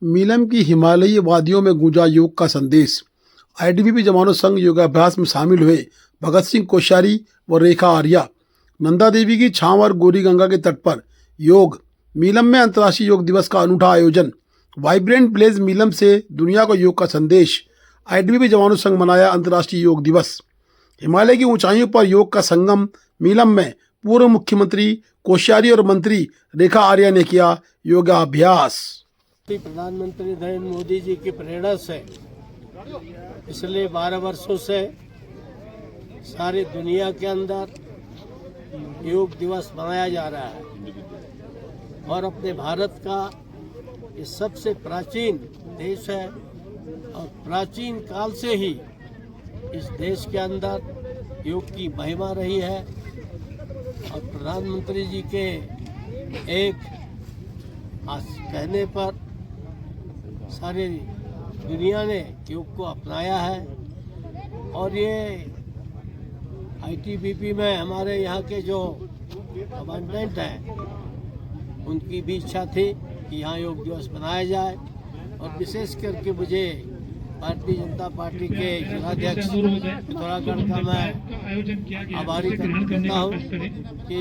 मीलम की हिमालयी वादियों में गूंजा योग का संदेश। आईटीबीपी जवानों संग योगाभ्यास में शामिल हुए भगत सिंह कोश्यारी व रेखा आर्या। नंदा देवी की छांव और गोरी गंगा के तट पर योग। मीलम में अंतर्राष्ट्रीय योग दिवस का अनूठा आयोजन। वाइब्रेंट विलेज मीलम से दुनिया को योग का संदेश। आईटीबीपी जवानों संग मनाया अंतर्राष्ट्रीय योग दिवस। हिमालय की ऊंचाइयों पर योग का संगम मीलम में पूर्व मुख्यमंत्री कोश्यारी और मंत्री रेखा आर्या ने किया योगाभ्यास। प्रधानमंत्री नरेंद्र मोदी जी की प्रेरणा से पिछले 12 वर्षों से सारी दुनिया के अंदर योग दिवस मनाया जा रहा है और अपने भारत का ये सबसे प्राचीन देश है और प्राचीन काल से ही इस देश के अंदर योग की महिमा रही है और प्रधानमंत्री जी के एक कहने पर सारी दुनिया ने योग को अपनाया है और ये आईटीबीपी में हमारे यहाँ के जो कमांडेंट हैं उनकी भी इच्छा थी कि यहाँ योग दिवस मनाया जाए और विशेष करके मुझे भारतीय जनता पार्टी के जिलाध्यक्ष पिथौरागढ़ का मैं आभारी करता हूँ कि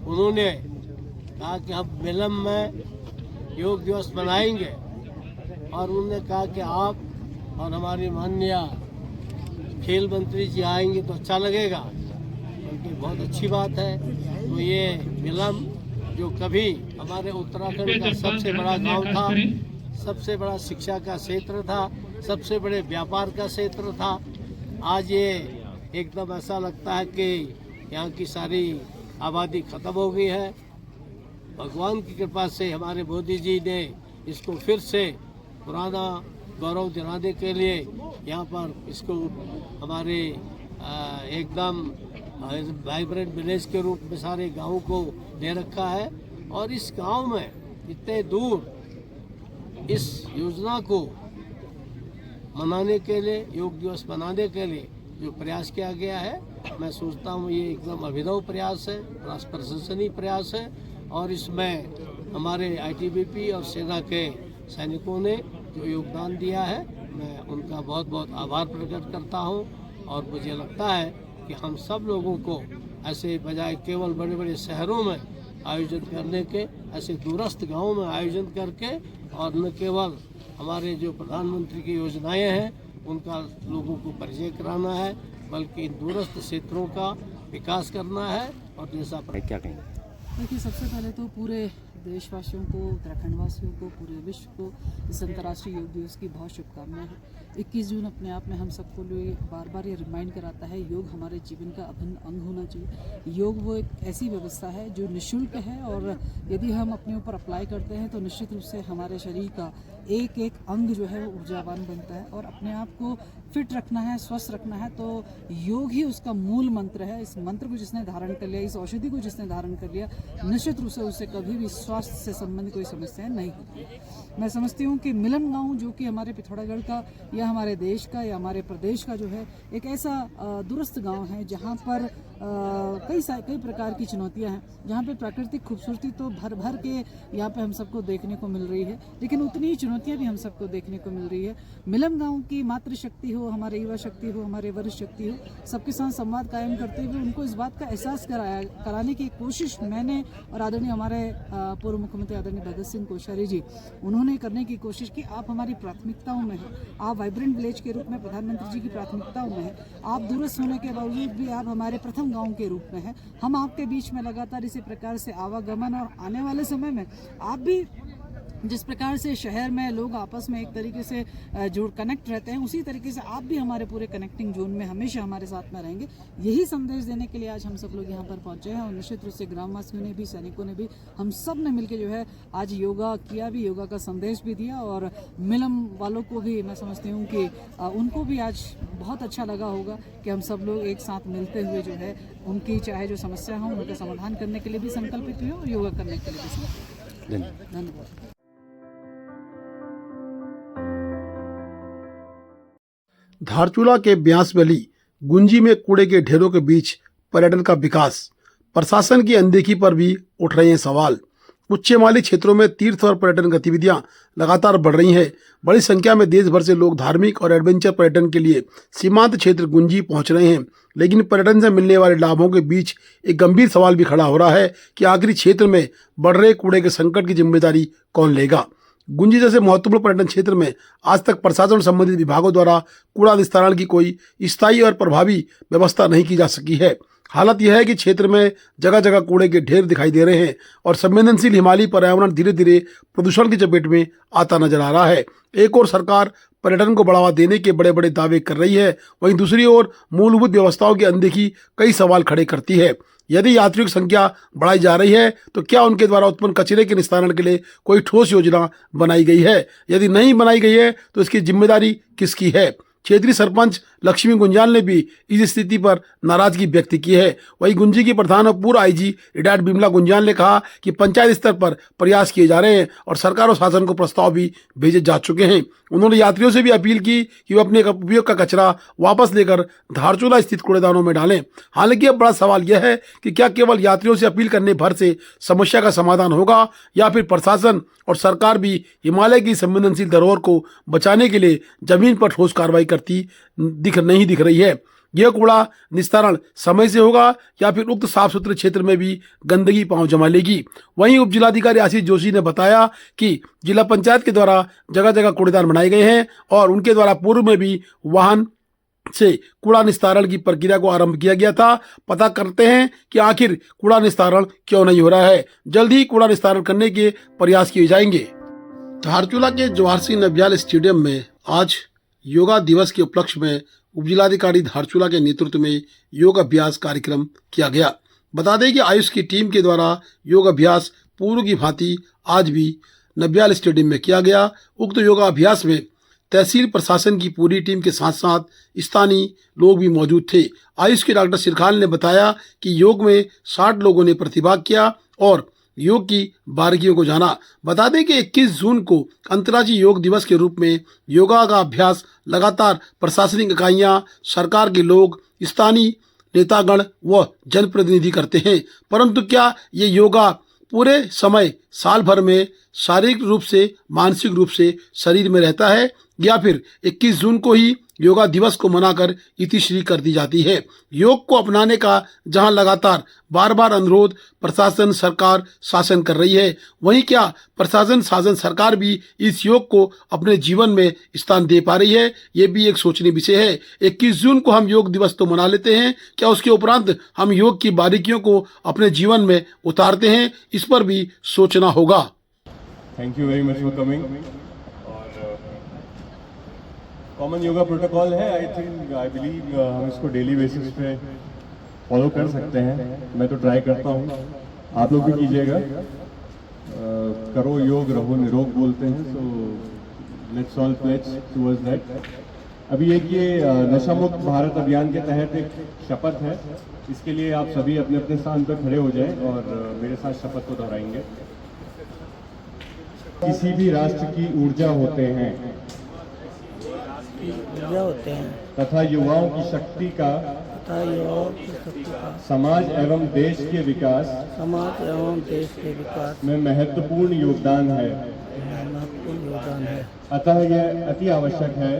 उन्होंने कहा कि हम मीलम में योग दिवस मनाएंगे और उन्होंने कहा कि आप और हमारे माननीय खेल मंत्री जी आएंगे तो अच्छा लगेगा, उनकी बहुत अच्छी बात है। तो ये मीलम जो कभी हमारे उत्तराखंड का सबसे बड़ा गांव था, सबसे बड़ा शिक्षा का क्षेत्र था, सबसे बड़े व्यापार का क्षेत्र था, आज ये एकदम ऐसा लगता है कि यहाँ की सारी आबादी खत्म हो गई है। भगवान की कृपा से हमारे मोदी जी ने इसको फिर से पुराना गौरव दिलाने के लिए यहाँ पर इसको हमारे एकदम वाइब्रेंट विलेज के रूप में सारे गाँव को दे रखा है और इस गांव में इतने दूर इस योजना को मनाने के लिए, योग दिवस मनाने के लिए जो प्रयास किया गया है, मैं सोचता हूँ ये एकदम अभिनव प्रयास है, प्रशंसनीय प्रयास है और इसमें हमारे आईटीबीपी और सेना के सैनिकों ने जो योगदान दिया है मैं उनका बहुत बहुत आभार प्रकट करता हूँ और मुझे लगता है कि हम सब लोगों को ऐसे बजाय केवल बड़े बड़े शहरों में आयोजन करने के, ऐसे दूरस्थ गांवों में आयोजन करके और न केवल हमारे जो प्रधानमंत्री की योजनाएं हैं उनका लोगों को परिचय कराना है, बल्कि दूरस्थ क्षेत्रों का विकास करना है। और जैसा क्या कहेंगे? देखिए, सबसे पहले तो पूरे देशवासियों को, उत्तराखंड वासियों को, पूरे विश्व को इस अंतर्राष्ट्रीय योग दिवस की बहुत शुभकामनाएं हैं। 21 जून अपने आप में हम सबको लिए बार बार ये रिमाइंड कराता है योग हमारे जीवन का अभिन्न अंग होना चाहिए। योग वो एक ऐसी व्यवस्था है जो निःशुल्क है और यदि हम अपने ऊपर अप्लाई करते हैं तो निश्चित रूप से हमारे शरीर का एक एक अंग जो है वो ऊर्जावान बनता है और अपने आप को फिट रखना है, स्वस्थ रखना है तो योग ही उसका मूल मंत्र है। इस मंत्र को जिसने धारण कर लिया, इस औषधि को जिसने धारण कर लिया, निश्चित रूप से उससे कभी भी स्वास्थ्य से संबंधित कोई समस्या नहीं होती। मैं समझती हूँ कि मीलम गांव जो कि हमारे पिथौरागढ़ का या हमारे देश का या हमारे प्रदेश का जो है एक ऐसा दूरस्थ गांव है जहाँ पर कई प्रकार की चुनौतियां हैं, जहाँ पे प्राकृतिक खूबसूरती तो भर भर के यहाँ पे हम सबको देखने को मिल रही है, लेकिन उतनी ही चुनौतियां भी हम सबको देखने को मिल रही है। मीलम गांव की मातृशक्ति हो, हमारे युवा शक्ति हो, हमारे वरिष्ठ शक्ति हो, सबके साथ संवाद कायम करते हुए उनको इस बात का एहसास कराने की कोशिश मैंने और आदरणीय हमारे पूर्व मुख्यमंत्री आदरणीय भगत सिंह कोश्यारी जी, उन्होंने करने की कोशिश की। आप हमारी प्राथमिकताओं में हैं, आप वाइब्रेंट विलेज के रूप में प्रधानमंत्री जी की प्राथमिकताओं में हैं, आप दूरस्थ होने के बावजूद भी आप हमारे प्रथम गांव के रूप में हैं। हम आपके बीच में लगातार इसी प्रकार से आवागमन और आने वाले समय में आप भी जिस प्रकार से शहर में लोग आपस में एक तरीके से कनेक्ट रहते हैं, उसी तरीके से आप भी हमारे पूरे कनेक्टिंग जोन में हमेशा हमारे साथ में रहेंगे। यही संदेश देने के लिए आज हम सब लोग यहाँ पर पहुँचे हैं और निश्चित रूप से ग्रामवासियों ने भी, सैनिकों ने भी, हम सब ने मिलकर जो है आज योगा किया भी, योगा का संदेश भी दिया और मीलम वालों को भी मैं समझती हूँ कि उनको भी आज बहुत अच्छा लगा होगा कि हम सब लोग एक साथ मिलते हुए जो है उनकी चाहे जो समस्या हो उनका समाधान करने के लिए भी संकल्पित हुए और योगा करने के लिए भी संकल्पित। धन्यवाद। धारचूला के ब्यासवली गुंजी में कूड़े के ढेरों के बीच पर्यटन का विकास, प्रशासन की अनदेखी पर भी उठ रहे हैं सवाल। उच्चमाली क्षेत्रों में तीर्थ और पर्यटन गतिविधियां लगातार बढ़ रही हैं। बड़ी संख्या में देश भर से लोग धार्मिक और एडवेंचर पर्यटन के लिए सीमांत क्षेत्र गुंजी पहुंच रहे हैं। लेकिन पर्यटन से मिलने वाले लाभों के बीच एक गंभीर सवाल भी खड़ा हो रहा है कि आखिर क्षेत्र में बढ़ रहे कूड़े के संकट की जिम्मेदारी कौन लेगा। गुंजी जैसे महत्वपूर्ण पर्यटन क्षेत्र में आज तक प्रशासन और संबंधित विभागों द्वारा कूड़ा निस्तारण की कोई स्थायी और प्रभावी व्यवस्था नहीं की जा सकी है। हालत यह है कि क्षेत्र में जगह जगह कूड़े के ढेर दिखाई दे रहे हैं और संवेदनशील हिमालयी पर्यावरण धीरे धीरे प्रदूषण की चपेट में आता नजर आ रहा है। एक और सरकार पर्यटन को बढ़ावा देने के बड़े बड़े दावे कर रही है, वहीं दूसरी ओर मूलभूत व्यवस्थाओं की अनदेखी कई सवाल खड़े करती है। यदि यात्रियों की संख्या बढ़ाई जा रही है तो क्या उनके द्वारा उत्पन्न कचरे के निस्तारण के लिए कोई ठोस योजना बनाई गई है? यदि नहीं बनाई गई है तो इसकी जिम्मेदारी किसकी है? क्षेत्रीय सरपंच लक्ष्मी गुंजाल ने भी इस स्थिति पर नाराजगी व्यक्त की है। वहीं गुंजी की प्रधान और पूर्व आईजी रिटायर्ड बिमला गुंजाल ने कहा कि पंचायत स्तर पर प्रयास किए जा रहे हैं और सरकार और शासन को प्रस्ताव भी भेजे जा चुके हैं। उन्होंने यात्रियों से भी अपील की कि वे अपने उपयोग का कचरा वापस लेकर धारचूला स्थित कूड़ेदानों में डालें। हालांकि अब बड़ा सवाल यह है कि क्या केवल यात्रियों से अपील करने भर से समस्या का समाधान होगा या फिर प्रशासन और सरकार भी हिमालय की संवेदनशील धरोहर को बचाने के लिए जमीन पर ठोस कार्रवाई करती नहीं दिख रही है। यह कूड़ा निस्तारण समय से होगा या फिर उक्त साफ सुथरे क्षेत्र में भी गंदगी पांव जमा लेगी। वहीं उप जिलाधिकारी आशीष जोशी ने बताया कि जिला पंचायत के द्वारा जगह जगह कूड़ेदान बनाए गए हैं और उनके द्वारा पूर्व में भी वाहन से कूड़ा निस्तारण की प्रक्रिया को आरंभ किया गया था। पता करते हैं कि आखिर कूड़ा निस्तारण क्यों नहीं हो रहा है। जल्द ही कूड़ा निस्तारण करने के प्रयास किए जाएंगे। धारचूला के जवाहर सिंह नबियाल स्टेडियम में आज योगा दिवस के उपलक्ष्य में उपजिलाधिकारी धारचूला के नेतृत्व में योग अभ्यास कार्यक्रम किया गया। बता दें कि आयुष की टीम के द्वारा योग अभ्यास पूर्व की भांति आज भी नबियाल स्टेडियम में किया गया। उक्त योगा अभ्यास में तहसील प्रशासन की पूरी टीम के साथ साथ स्थानीय लोग भी मौजूद थे। आयुष के डॉक्टर सिरखाल ने बताया कि योग में 60 लोगों ने प्रतिभाग किया और योग की बारीकियों को जाना। बता दें कि 21 जून को अंतर्राष्ट्रीय योग दिवस के रूप में योगा का अभ्यास लगातार प्रशासनिक इकाइयां, सरकार के लोग, स्थानीय नेतागण व जनप्रतिनिधि करते हैं। परंतु क्या ये योगा पूरे समय साल भर में शारीरिक रूप से, मानसिक रूप से शरीर में रहता है या फिर 21 जून को ही योगा दिवस को मनाकर इतिश्री कर दी जाती है? योग को अपनाने का जहां लगातार बार बार अनुरोध प्रशासन, सरकार, शासन कर रही है, वहीं क्या प्रशासन, शासन, सरकार भी इस योग को अपने जीवन में स्थान दे पा रही है? ये भी एक सोचनीय विषय है। 21 जून को हम योग दिवस तो मना लेते हैं, क्या उसके उपरांत हम योग की बारीकियों को अपने जीवन में उतारते हैं? इस पर भी सोचना होगा। Thank you very much for coming. और कॉमन योगा प्रोटोकॉल है, आई बिलीव हम इसको डेली बेसिस पे फॉलो कर सकते हैं। मैं तो ट्राई करता हूँ, आप लोग भी कीजिएगा। करो योग रहो निरोग बोलते हैं, so let's all pledge towards that. अभी एक ये नशा मुक्त भारत अभियान के तहत एक शपथ है, इसके लिए आप सभी अपने अपने स्थान पर खड़े हो जाएं और मेरे साथ शपथ को दोहराएंगे। किसी भी राष्ट्र की ऊर्जा होते हैं तथा युवाओं की शक्ति का समाज एवं देश के विकास में महत्वपूर्ण योगदान है। अतः यह अति आवश्यक है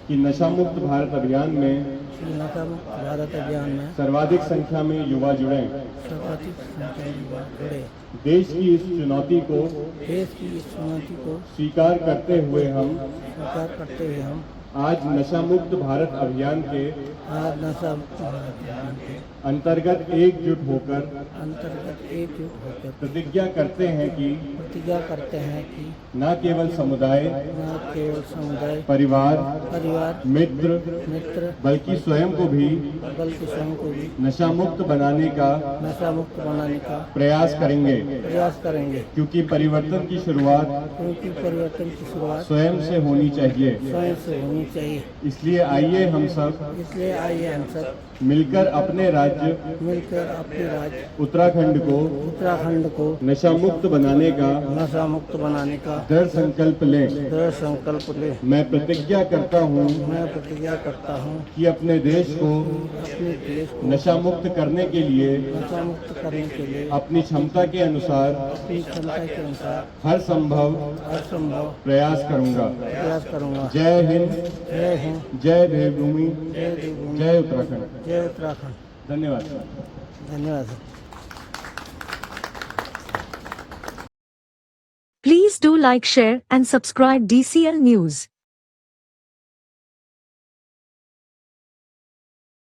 कि नशा मुक्त भारत अभियान में सर्वाधिक संख्या में युवा जुड़ें। देश की इस चुनौती को स्वीकार करते हुए हम आज नशा मुक्त भारत अभियान के अंतर्गत एकजुट होकर प्रतिज्ञा करते हैं कि न केवल समुदाय, परिवार, मित्र, बल्कि स्वयं को भी नशा मुक्त बनाने का प्रयास करेंगे। क्योंकि परिवर्तन की शुरुआत स्वयं से होनी चाहिए। इसलिए आइए हम सब मिलकर अपने राज्य उत्तराखंड को नशा मुक्त बनाने का दृढ़ संकल्प लें। मैं प्रतिज्ञा करता हूँ कि अपने देश को नशा मुक्त करने के लिए अपनी क्षमता के अनुसार हर संभव प्रयास करूंगा। जय हिंद, जय देवभूमि, जय उत्तराखंड। धन्यवाद। Please do like, share and subscribe DCL News.